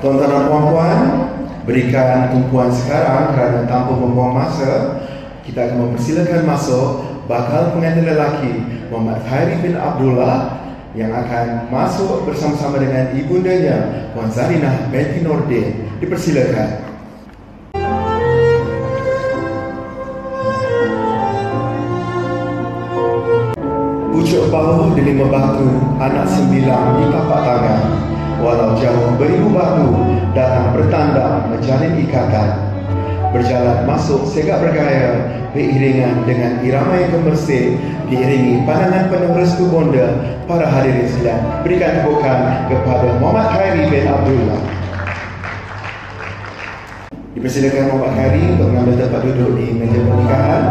Tuan-tuan dan puan-puan, berikan tumpuan sekarang kerana tanpa membuang masa, kita akan mempersilakan masuk bakal pengantin lelaki Muhammad Khairi bin Abdullah yang akan masuk bersama-sama dengan ibundanya Puan Zarinah binti Nordin. Dipersilakan. Pucuk bahu delima batu, anak sembilan di tapak tangan. Walau jauh beribu batu, datang bertanda menjalin ikatan. Berjalan masuk segak bergaya, beriringan dengan irama yang gemersih, diiringi pandangan penuh restu bonda para hadirin sekalian. Berikan tepukan kepada Muhammad Khairi bin Abdullah. Dipersilakan Muhammad Khairi untuk mengambil tempat duduk di meja pernikahan.